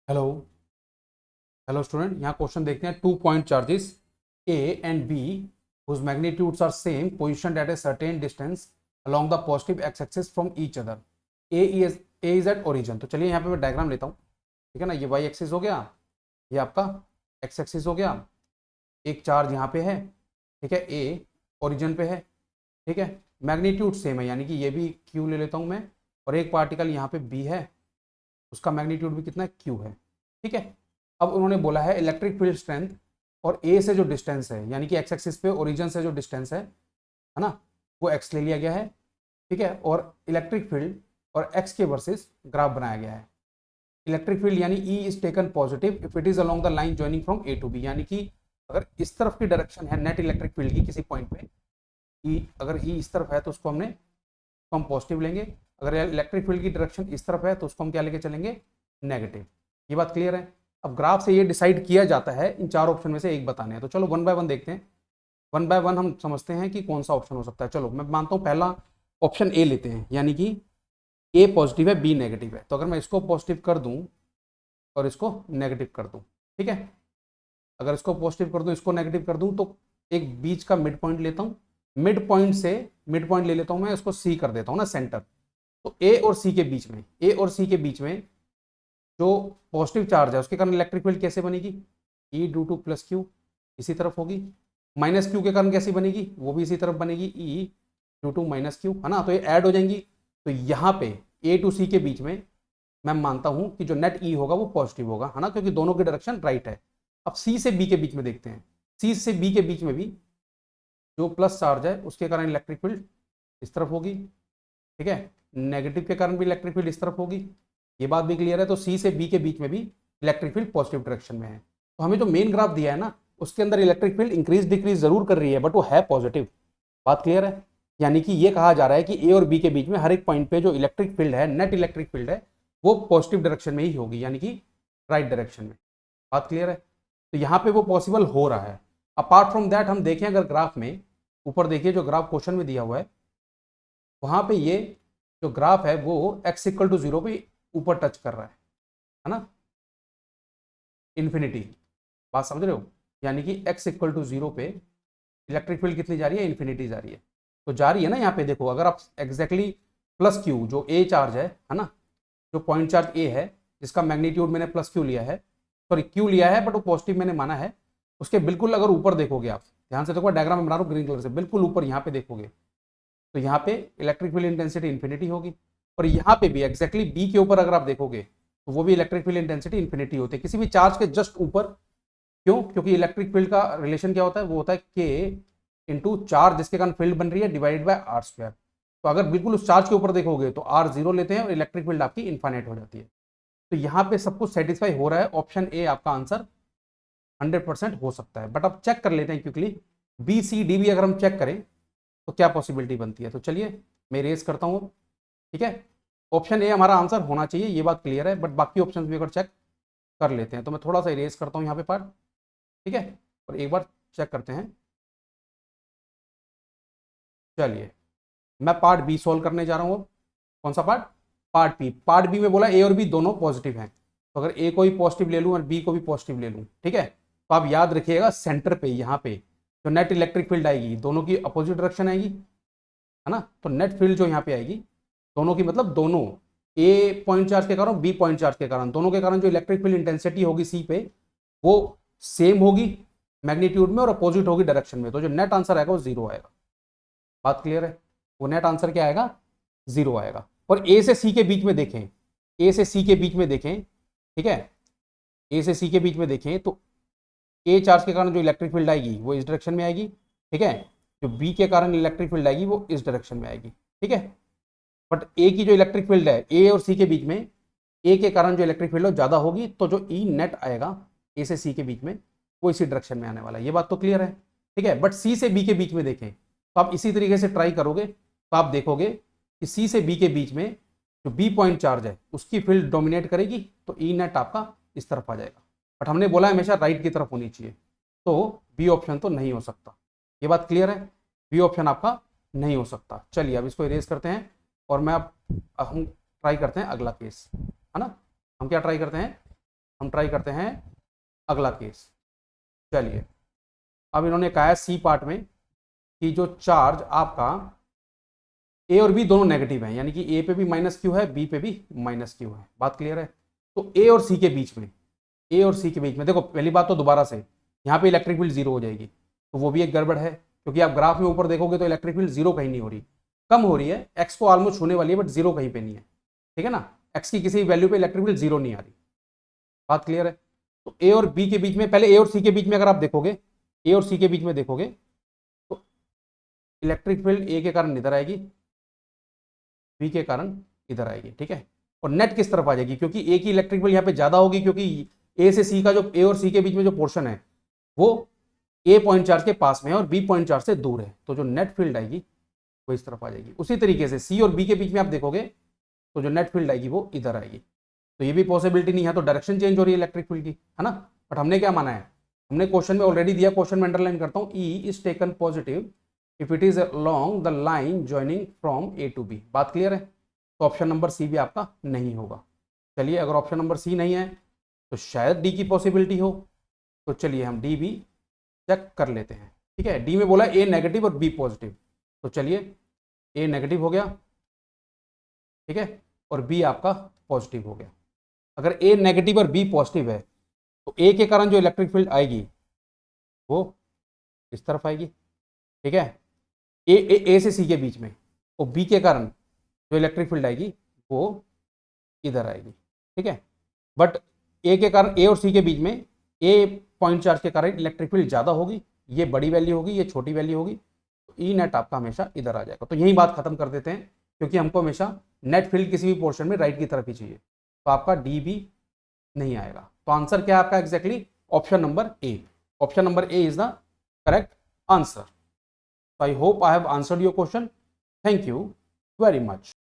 Hello hello student, यहाँ question देखते हैं। 2 point charges A and B whose magnitudes are same positioned at a certain distance along the positive x axis from each other. A is at origin। तो चलिए यहाँ पे मैं diagram लेता हूँ, ठीक है ना। ये y एक्सिस हो गया, ये आपका x एक्सिस हो गया। एक चार्ज यहाँ पे है, ठीक है, A ओरिजिन पे है, ठीक है। मैग्नीट्यूड सेम है, यानी कि ये भी Q ले लेता हूँ मैं, और एक पार्टिकल यहाँ पे B है, उसका मैग्नीट्यूड भी कितना है, Q है, ठीक है। अब उन्होंने बोला है इलेक्ट्रिक फील्ड स्ट्रेंथ और ए से जो डिस्टेंस है, यानी कि एक्स एक्सिस पे ओरिजिन से जो डिस्टेंस है ना, वो एक्स ले लिया गया है, ठीक है। और इलेक्ट्रिक फील्ड और एक्स के वर्सेस ग्राफ बनाया गया है। इलेक्ट्रिक फील्ड यानी E is taken positive if it is along the line joining from A to B, यानी कि अगर इस तरफ की डायरेक्शन है नेट इलेक्ट्रिक फील्ड की किसी पॉइंट पे, ई अगर ई इस तरफ है तो उसको हम पॉजिटिव लेंगे। अगर इलेक्ट्रिक फील्ड की डायरेक्शन इस तरफ है तो उसको हम क्या लेके चलेंगे, नेगेटिव। ये बात क्लियर है। अब ग्राफ से ये डिसाइड किया जाता है, इन चार ऑप्शन में से एक बताने हैं। तो चलो वन बाय वन देखते हैं, वन बाय वन हम समझते हैं कि कौन सा ऑप्शन हो सकता है। चलो मैं मानता हूँ पहला ऑप्शन ए लेते हैं, यानी कि ए पॉजिटिव है बी नेगेटिव है। तो अगर मैं इसको पॉजिटिव कर दूं और इसको नेगेटिव कर दूं, ठीक है, अगर इसको पॉजिटिव कर दूं इसको नेगेटिव कर दूं, तो एक बीच का मिड पॉइंट लेता हूं, मिड पॉइंट से मिड पॉइंट ले लेता हूं मैं, इसको सी कर देता हूं ना सेंटर। तो ए और सी के बीच में, ए और सी के बीच में जो पॉजिटिव चार्ज है उसके कारण इलेक्ट्रिक फील्ड कैसे बनेगी, ई ड्यू टू प्लस क्यू इसी तरफ होगी। माइनस क्यू के कारण कैसी बनेगी, वो भी इसी तरफ बनेगी, ई ड्यू टू माइनस क्यू, है ना। तो ये ऐड हो जाएंगी। तो यहाँ पे ए टू सी के बीच में मैं मानता हूं कि जो नेट ई होगा वो पॉजिटिव होगा, है ना, क्योंकि दोनों की डायरेक्शन राइट है। अब सी से बी के बीच में देखते हैं, सी से बी के बीच में भी जो प्लस चार्ज है उसके कारण इलेक्ट्रिक फील्ड इस तरफ होगी, ठीक है। नेगेटिव के कारण भी इलेक्ट्रिक फील्ड इस तरफ होगी, ये बात भी क्लियर है। तो सी से बी के बीच में भी इलेक्ट्रिक फील्ड पॉजिटिव डायरेक्शन में है। तो हमें जो मेन ग्राफ दिया है ना, उसके अंदर इलेक्ट्रिक फील्ड इंक्रीज डिक्रीज जरूर कर रही है, बट वो है पॉजिटिव। बात क्लियर है। यानी कि ये कहा जा रहा है कि ए और बी के बीच में हर एक पॉइंट पे जो इलेक्ट्रिक फील्ड है, नेट इलेक्ट्रिक फील्ड है, वो पॉजिटिव डायरेक्शन में ही होगी, यानी कि राइट डायरेक्शन में। बात क्लियर है। तो यहाँ पे वो पॉसिबल हो रहा है। अपार्ट फ्रॉम दैट हम देखें अगर ग्राफ में, ऊपर देखिए जो ग्राफ क्वेश्चन में दिया हुआ है, वहां पे ये जो ग्राफ है वो x इक्वल टू 0 पे ऊपर टच कर रहा है ना, इन्फिनिटी। बात समझ रहे हो। यानी कि x इक्वल टू 0 पे इलेक्ट्रिक फील्ड कितनी जा रही है, इन्फिनिटी जा रही है। तो जा रही है ना, यहाँ पे देखो, अगर आप एग्जैक्टली प्लस क्यू जो ए चार्ज है ना, जो पॉइंट चार्ज ए है जिसका मैग्नीट्यूड मैंने प्लस क्यू लिया है, सॉरी क्यू लिया है बट वो पॉजिटिव मैंने माना है, उसके बिल्कुल अगर ऊपर देखोगे आप, ध्यान से देखो डायग्राम में बना रहा हूँ ग्रीन कलर से, बिल्कुल ऊपर यहाँ पे देखोगे तो यहाँ पे इलेक्ट्रिक फील्ड इंटेंसिटी इन्फिनिटी होगी। और यहाँ पे भी एग्जैक्टली बी के ऊपर अगर आप देखोगे तो वो भी इलेक्ट्रिक फील्ड इंटेंसिटी इन्फिनिटी होती है, किसी भी चार्ज के जस्ट ऊपर। क्यों? क्योंकि इलेक्ट्रिक फील्ड का रिलेशन क्या होता है, वो होता है के इंटू चार्ज जिसके कारण फील्ड बन रही है डिवाइडेड बाय आर स्क्वायर। तो अगर बिल्कुल उस चार्ज के ऊपर देखोगे तो आर जीरो लेते हैं और इलेक्ट्रिक फील्ड आपकी इन्फाइनाइट हो जाती है। तो यहाँ पे सब कुछ सेटिस्फाई हो रहा है, ऑप्शन ए आपका आंसर 100% हो सकता है। बट अब चेक कर लेते हैं क्विकली, बी सी डी भी अगर हम चेक करें तो क्या पॉसिबिलिटी बनती है। तो चलिए मैं रेस करता हूँ, ठीक है। ऑप्शन ए हमारा आंसर होना चाहिए, ये बात क्लियर है, बट बाकी ऑप्शन भी अगर चेक कर लेते हैं तो मैं थोड़ा सा इरेज करता हूँ यहाँ पे पार्ट, ठीक है, और एक बार चेक करते हैं। चलिए मैं पार्ट बी सॉल्व करने जा रहा हूँ। कौन सा part? Part B. Part B में बोला ए और बी दोनों पॉजिटिव हैं, तो अगर ए को भी पॉजिटिव ले लूँ और बी को भी पॉजिटिव ले लूँ, ठीक है, तो आप याद रखिएगा सेंटर पे यहाँ पे जो नेट इलेक्ट्रिक फील्ड आएगी दोनों की अपोजिट डायरेक्शन आएगी, है ना। तो नेट फील्ड जो यहाँ पे आएगी दोनों की, मतलब दोनों, ए पॉइंट चार्ज के कारण बी पॉइंट चार्ज के कारण, दोनों के कारण जो इलेक्ट्रिक फील्ड इंटेंसिटी होगी सी पे वो सेम होगी मैग्नीट्यूड में और अपोजिट होगी डायरेक्शन में। तो जो नेट आंसर आएगा वो जीरो आएगा। बात क्लियर है। वो नेट आंसर क्या आएगा, जीरो आएगा। और ए से सी के बीच में देखें, ए से सी के बीच में देखें, ठीक है, ए से सी के बीच में देखें तो ए चार्ज के कारण जो इलेक्ट्रिक फील्ड आएगी वो इस डायरेक्शन में आएगी, ठीक है। जो बी के कारण इलेक्ट्रिक फील्ड आएगी वो इस डायरेक्शन में आएगी, ठीक है। बट ए की जो इलेक्ट्रिक फील्ड है ए और सी के बीच में, ए के कारण जो इलेक्ट्रिक फील्ड है ज्यादा होगी, तो जो ई नेट आएगा ए से सी के बीच में वो इसी डायरेक्शन में आने वाला है। ये बात तो क्लियर है, ठीक है। बट सी से बी के बीच में देखें तो आप इसी तरीके से ट्राई करोगे तो आप देखोगे कि सी से बी के बीच में जो बी पॉइंट चार्ज है उसकी फील्ड डोमिनेट करेगी, तो ई नेट आपका इस तरफ आ जाएगा। बट हमने बोला हमेशा राइट की तरफ होनी चाहिए, तो बी ऑप्शन तो नहीं हो सकता। ये बात क्लियर है, बी ऑप्शन आपका नहीं हो सकता। चलिए अब इसको इरेज करते हैं और मैं अब हम ट्राई करते हैं अगला केस, है ना। हम क्या ट्राई करते हैं, हम ट्राई करते हैं अगला केस। चलिए, अब इन्होंने कहा है सी पार्ट में कि जो चार्ज आपका ए और बी दोनों नेगेटिव है, यानी कि ए पे भी माइनस क्यू है, बी पे भी माइनस क्यू है। बात क्लियर है? तो ए और सी के बीच में, ए और सी के बीच में देखो, पहली बात तो दोबारा से यहाँ पे इलेक्ट्रिक फील्ड जीरो हो जाएगी, तो वो भी एक गड़बड़ है, क्योंकि आप ग्राफ में ऊपर देखोगे तो इलेक्ट्रिक फील्ड जीरो कहीं नहीं हो रही, कम हो रही है, एक्स को ऑलमोस्ट होने वाली है, बट जीरो कहीं पे नहीं है। ठीक है ना, एक्स की किसी वैल्यू पे इलेक्ट्रिक फील्ड जीरो नहीं आ रही। बात क्लियर है? तो ए और बी के बीच में, पहले ए और सी के बीच में अगर आप देखोगे, ए और सी के बीच में देखोगे तो इलेक्ट्रिक फील्ड ए के कारण इधर आएगी, बी के कारण इधर आएगी। ठीक है, और नेट किस तरफ आ जाएगी, क्योंकि ए की इलेक्ट्रिक फील्ड यहाँ पे ज्यादा होगी, क्योंकि ए से सी का जो, ए और सी के बीच में जो पोर्शन है वो ए पॉइंट चार्ज के पास में है और बी पॉइंट चार्ज से दूर है, तो जो नेट फील्ड आएगी वो इस तरफ आ जाएगी। उसी तरीके से सी और बी के बीच में आप देखोगे तो जो नेट फील्ड आएगी वो इधर आएगी। तो ये भी पॉसिबिलिटी नहीं है, तो डायरेक्शन चेंज हो रही है इलेक्ट्रिक फील्ड की, है ना। बट हमने क्या माना है, हमने क्वेश्चन में ऑलरेडी दिया, क्वेश्चन में अंडरलाइन करता हूं, E is taken positive if it is along the line joining from A to B. बात क्लियर है? तो ऑप्शन नंबर सी भी आपका नहीं होगा। चलिए, अगर ऑप्शन नंबर सी नहीं है तो शायद डी की पॉसिबिलिटी हो, तो चलिए हम डी भी चेक कर लेते हैं। ठीक है, डी में बोला ए नेगेटिव और बी पॉजिटिव, तो चलिए ए नेगेटिव हो गया, ठीक है, और बी आपका पॉजिटिव हो गया। अगर ए नेगेटिव और बी पॉजिटिव है तो ए के कारण जो इलेक्ट्रिक फील्ड आएगी वो इस तरफ आएगी। ठीक है, ए से सी के बीच में, और बी के कारण जो इलेक्ट्रिक फील्ड आएगी वो इधर आएगी। ठीक है, बट ए के कारण, ए और सी के बीच में ए पॉइंट चार्ज के कारण इलेक्ट्रिक फील्ड ज़्यादा होगी, ये बड़ी वैल्यू होगी, ये छोटी वैल्यू होगी, तो ई नेट आपका हमेशा इधर आ जाएगा। तो यही बात खत्म कर देते हैं, क्योंकि हमको हमेशा नेट फील्ड किसी भी पोर्शन में राइट की तरफ ही चाहिए, तो आपका डी भी नहीं आएगा। तो आंसर क्या है आपका exactly? Option number A. Option number A is the correct answer. So I hope I have answered your question. Thank you very much.